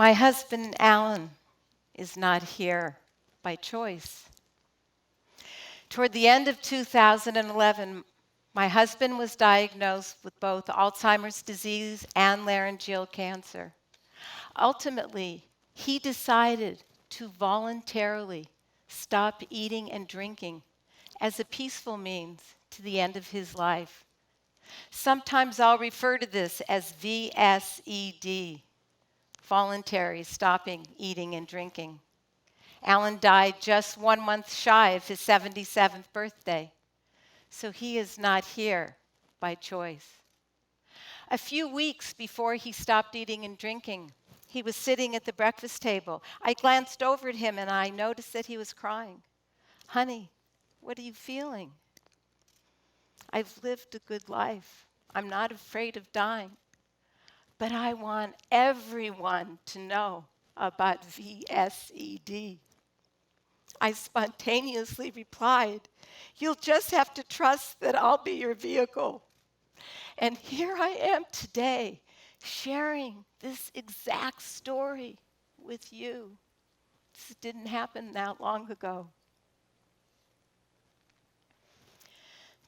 My husband, Alan, is not here by choice. Toward the end of 2011, my husband was diagnosed with both Alzheimer's disease and laryngeal cancer. Ultimately, he decided to voluntarily stop eating and drinking as a peaceful means to the end of his life. Sometimes I'll refer to this as VSED, voluntary stopping eating and drinking. Alan died just 1 month shy of his 77th birthday, so he is not here by choice. A few weeks before he stopped eating and drinking, he was sitting at the breakfast table. I glanced over at him and I noticed that he was crying. "Honey, what are you feeling?" "I've lived a good life. I'm not afraid of dying. But I want everyone to know about VSED." I spontaneously replied, "You'll just have to trust that I'll be your vehicle." And here I am today, sharing this exact story with you. This didn't happen that long ago.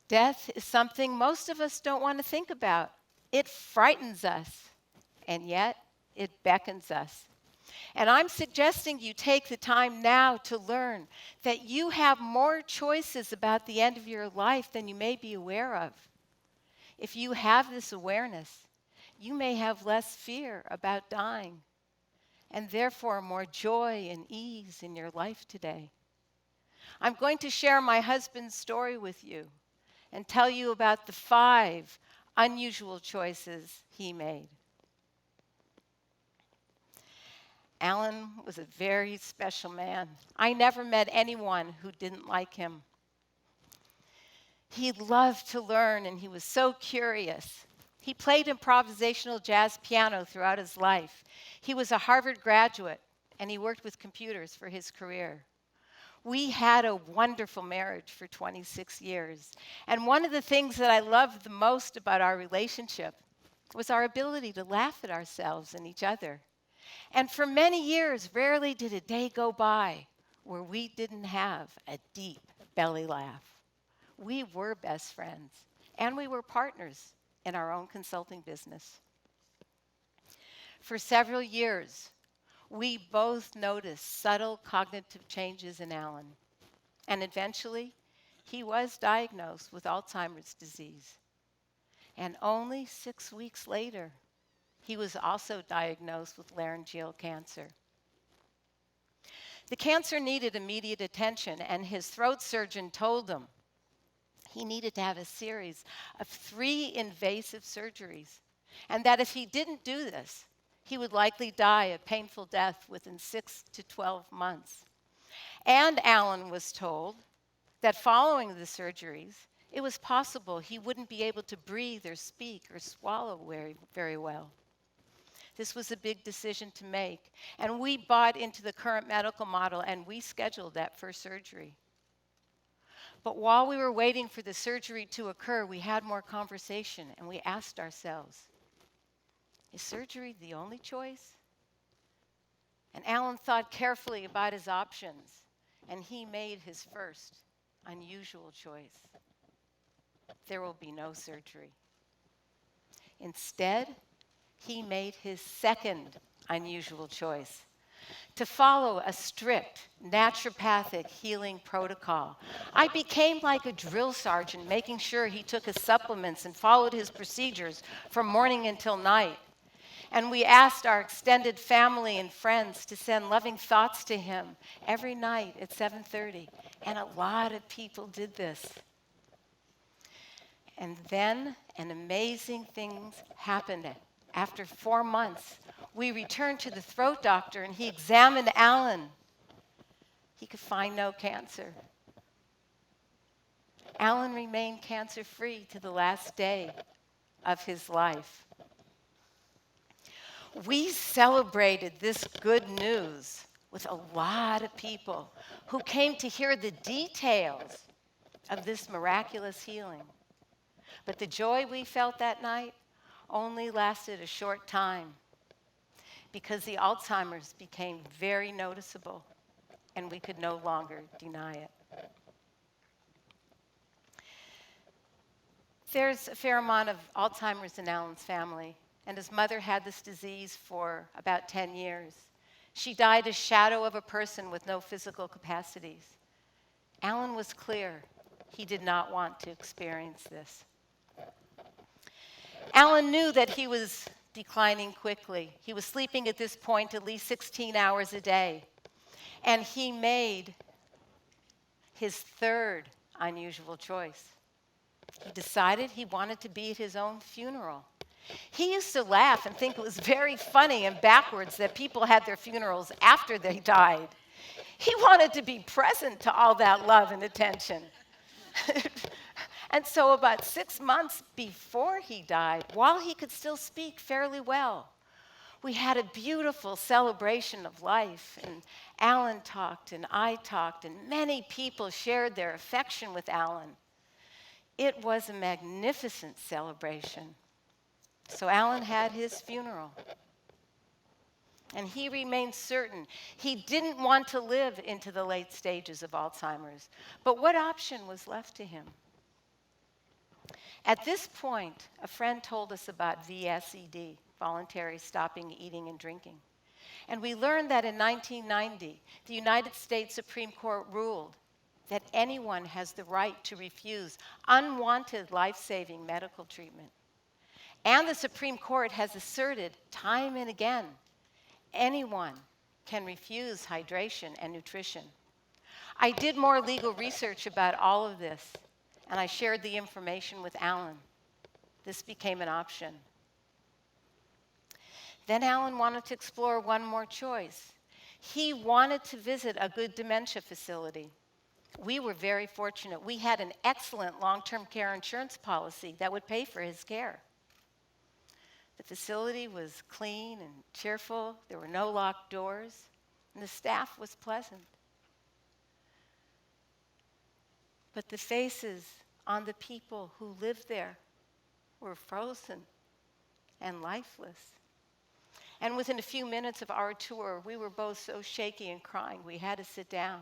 Death is something most of us don't want to think about. It frightens us, and yet it beckons us. And I'm suggesting you take the time now to learn that you have more choices about the end of your life than you may be aware of. If you have this awareness, you may have less fear about dying, and therefore more joy and ease in your life today. I'm going to share my husband's story with you and tell you about the 5 unusual choices he made. Alan was a very special man. I never met anyone who didn't like him. He loved to learn, and he was so curious. He played improvisational jazz piano throughout his life. He was a Harvard graduate, and he worked with computers for his career. We had a wonderful marriage for 26 years. And one of the things that I loved the most about our relationship was our ability to laugh at ourselves and each other. And for many years, rarely did a day go by where we didn't have a deep belly laugh. We were best friends, and we were partners in our own consulting business. For several years, we both noticed subtle cognitive changes in Alan, and eventually, he was diagnosed with Alzheimer's disease. And only 6 weeks later, he was also diagnosed with laryngeal cancer. The cancer needed immediate attention, and his throat surgeon told him he needed to have a series of 3 invasive surgeries, and that if he didn't do this, he would likely die a painful death within 6 to 12 months. And Alan was told that following the surgeries, it was possible he wouldn't be able to breathe or speak or swallow very well. This was a big decision to make, and we bought into the current medical model, and we scheduled that first surgery. But while we were waiting for the surgery to occur, we had more conversation, and we asked ourselves, is surgery the only choice? And Alan thought carefully about his options, and he made his first unusual choice. There will be no surgery. Instead, he made his second unusual choice: to follow a strict naturopathic healing protocol. I became like a drill sergeant, making sure he took his supplements and followed his procedures from morning until night. And we asked our extended family and friends to send loving thoughts to him every night at 7:30. And a lot of people did this. And then an amazing thing happened. After 4 months, we returned to the throat doctor, and he examined Alan. He could find no cancer. Alan remained cancer-free to the last day of his life. We celebrated this good news with a lot of people who came to hear the details of this miraculous healing. But the joy we felt that night only lasted a short time. because the Alzheimer's became very noticeable and we could no longer deny it. There's a fair amount of Alzheimer's in Alan's family, and his mother had this disease for about 10 years. She died a shadow of a person with no physical capacities. Alan was clear he did not want to experience this. Alan knew that he was declining quickly. He was sleeping at this point at least 16 hours a day, and he made his third unusual choice. He decided he wanted to be at his own funeral. He used to laugh and think it was very funny and backwards that people had their funerals after they died. He wanted to be present to all that love and attention. And so about 6 months before he died, while he could still speak fairly well, we had a beautiful celebration of life. And Alan talked and I talked, and many people shared their affection with Alan. It was a magnificent celebration. So Alan had his funeral. And he remained certain he didn't want to live into the late stages of Alzheimer's. But what option was left to him? At this point, a friend told us about VSED, voluntary stopping eating and drinking. And we learned that in 1990, the United States Supreme Court ruled that anyone has the right to refuse unwanted life-saving medical treatment. And the Supreme Court has asserted time and again, anyone can refuse hydration and nutrition. I did more legal research about all of this, and I shared the information with Alan. This became an option. Then Alan wanted to explore one more choice. He wanted to visit a good dementia facility. We were very fortunate. We had an excellent long-term care insurance policy that would pay for his care. The facility was clean and cheerful. There were no locked doors, and the staff was pleasant. But the faces on the people who lived there were frozen and lifeless. And within a few minutes of our tour, we were both so shaky and crying, we had to sit down.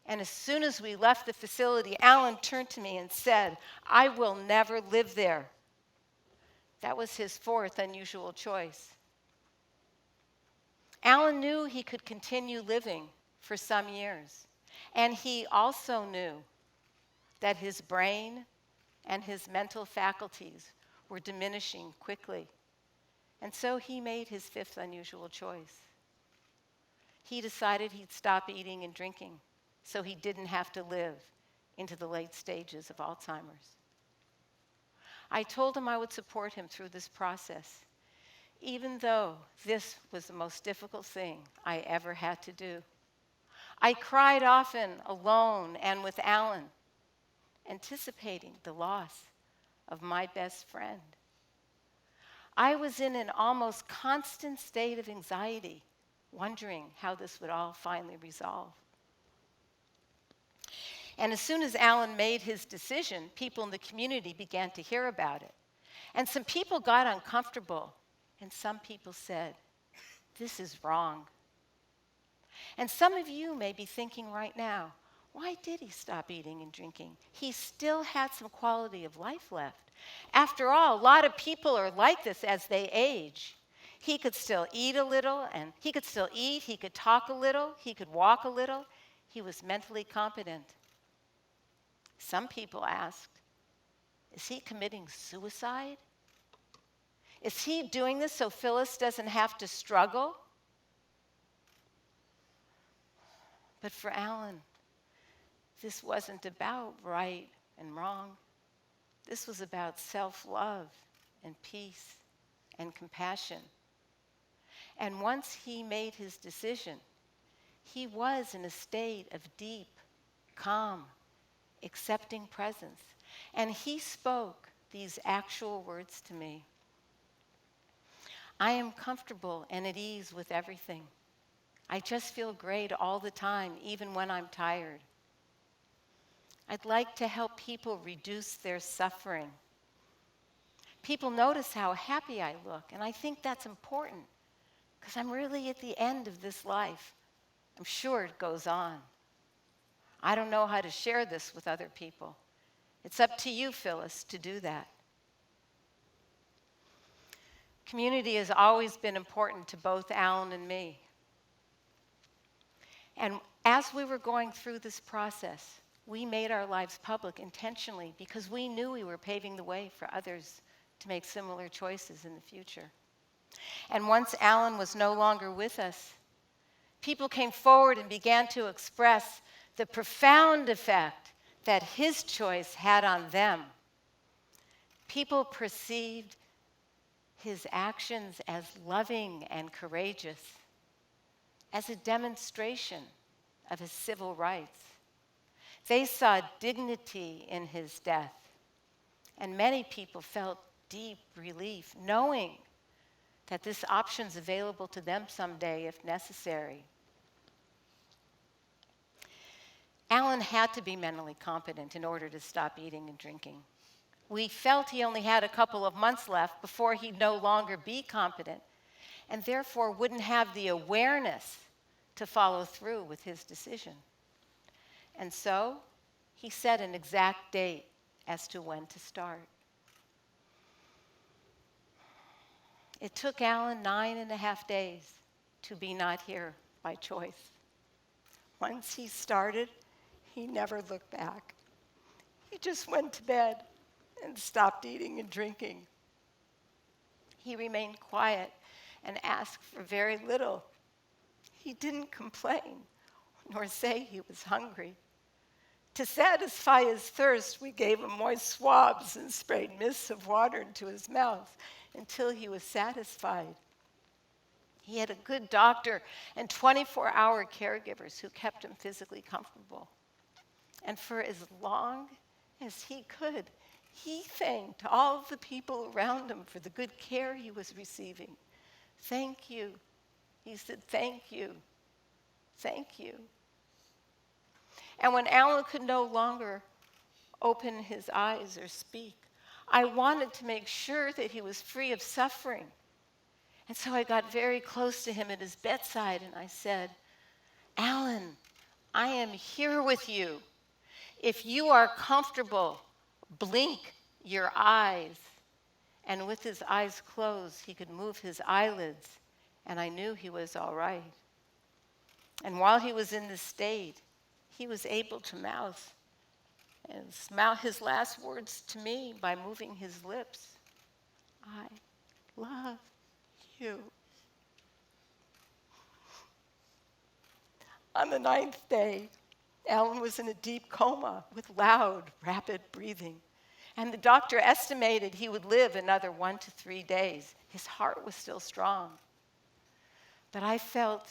And as soon as we left the facility, Alan turned to me and said, "I will never live there." That was his fourth unusual choice. Alan knew he could continue living for some years, and he also knew that his brain and his mental faculties were diminishing quickly. And so he made his fifth unusual choice. He decided he'd stop eating and drinking so he didn't have to live into the late stages of Alzheimer's. I told him I would support him through this process, even though this was the most difficult thing I ever had to do. I cried often alone and with Alan, anticipating the loss of my best friend. I was in an almost constant state of anxiety, wondering how this would all finally resolve. And as soon as Alan made his decision, people in the community began to hear about it. And some people got uncomfortable, and some people said, "This is wrong." And some of you may be thinking right now, why did he stop eating and drinking? He still had some quality of life left. After all, a lot of people are like this as they age. He could still eat a little, and he could still eat, he could talk a little, he could walk a little. He was mentally competent. Some people asked, is he committing suicide? Is he doing this so Phyllis doesn't have to struggle? But for Alan, this wasn't about right and wrong. This was about self-love and peace and compassion. And once he made his decision, he was in a state of deep, calm, accepting presence. And he spoke these actual words to me. "I am comfortable and at ease with everything. I just feel great all the time, even when I'm tired. I'd like to help people reduce their suffering. People notice how happy I look, and I think that's important because I'm really at the end of this life. I'm sure it goes on. I don't know how to share this with other people. It's up to you, Phyllis, to do that. Community has always been important to both Alan and me. And as we were going through this process, we made our lives public intentionally because we knew we were paving the way for others to make similar choices in the future. And once Alan was no longer with us, people came forward and began to express the profound effect that his choice had on them. People perceived his actions as loving and courageous, as a demonstration of his civil rights. They saw dignity in his death, and many people felt deep relief knowing that this option's available to them someday if necessary. Alan had to be mentally competent in order to stop eating and drinking. We felt he only had a couple of months left before he'd no longer be competent, and therefore wouldn't have the awareness to follow through with his decision. And so he set an exact date as to when to start. It took Alan 9.5 days to be not here by choice. Once he started, he never looked back. He just went to bed and stopped eating and drinking. He remained quiet and asked for very little. He didn't complain nor say he was hungry. To satisfy his thirst, we gave him moist swabs and sprayed mists of water into his mouth until he was satisfied. He had a good doctor and 24-hour caregivers who kept him physically comfortable. And for as long as he could, he thanked all of the people around him for the good care he was receiving. Thank you. He said, thank you. Thank you. And when Alan could no longer open his eyes or speak, I wanted to make sure that he was free of suffering. And so I got very close to him at his bedside and I said, Alan, I am here with you. If you are comfortable, blink your eyes. And with his eyes closed, he could move his eyelids, and I knew he was all right. And while he was in this state, he was able to mouth his last words to me by moving his lips. I love you. On the 9th day, Alan was in a deep coma with loud, rapid breathing. And the doctor estimated he would live another 1 to 3 days. His heart was still strong. But I felt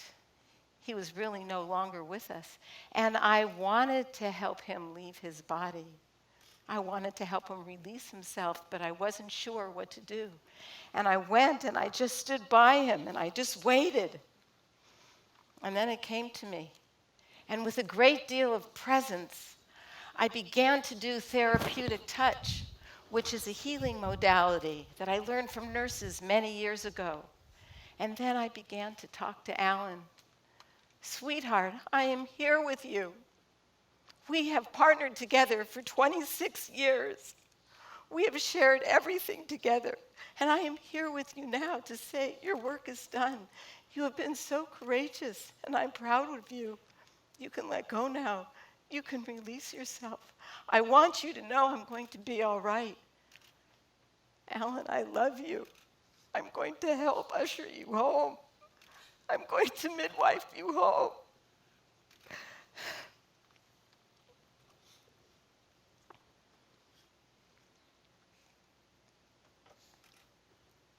he was really no longer with us. And I wanted to help him leave his body. I wanted to help him release himself, but I wasn't sure what to do. And I went and I just stood by him and I just waited. And then it came to me. And with a great deal of presence, I began to do therapeutic touch, which is a healing modality that I learned from nurses many years ago. And then I began to talk to Alan. Sweetheart, I am here with you. We have partnered together for 26 years. We have shared everything together. And I am here with you now to say your work is done. You have been so courageous, and I'm proud of you. You can let go now. You can release yourself. I want you to know I'm going to be all right. Alan, I love you. I'm going to help usher you home. I'm going to midwife you home.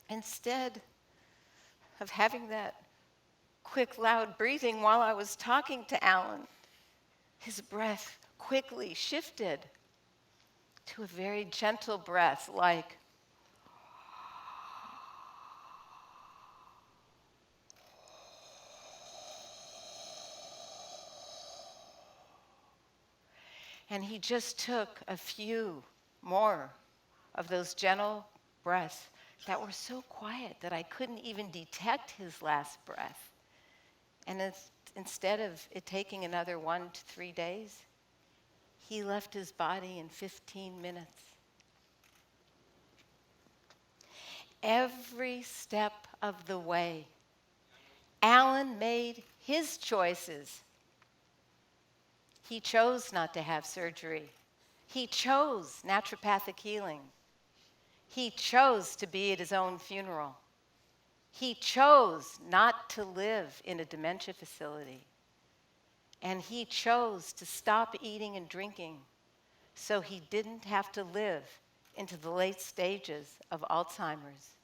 Instead of having that quick, loud breathing while I was talking to Alan, his breath quickly shifted to a very gentle breath, like, and he just took a few more of those gentle breaths that were so quiet that I couldn't even detect his last breath. And instead of it taking another 1 to 3 days, he left his body in 15 minutes. Every step of the way, Alan made his choices. He chose not to have surgery. He chose naturopathic healing. He chose to be at his own funeral. He chose not to live in a dementia facility. And he chose to stop eating and drinking so he didn't have to live into the late stages of Alzheimer's.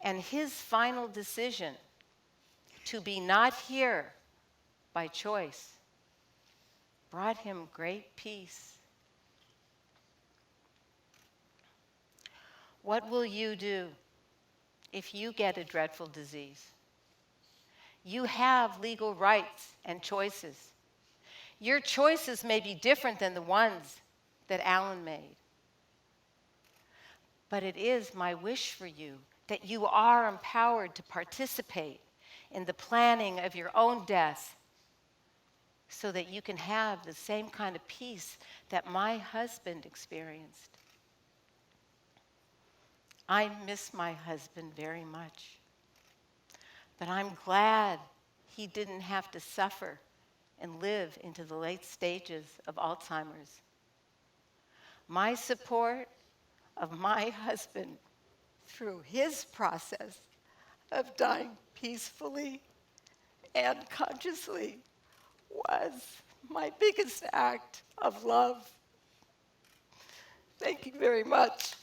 And his final decision to be not here by choice brought him great peace. What will you do if you get a dreadful disease? You have legal rights and choices. Your choices may be different than the ones that Alan made. But it is my wish for you that you are empowered to participate in the planning of your own death so that you can have the same kind of peace that my husband experienced. I miss my husband very much, but I'm glad he didn't have to suffer and live into the late stages of Alzheimer's. My support of my husband through his process of dying peacefully and consciously was my biggest act of love. Thank you very much.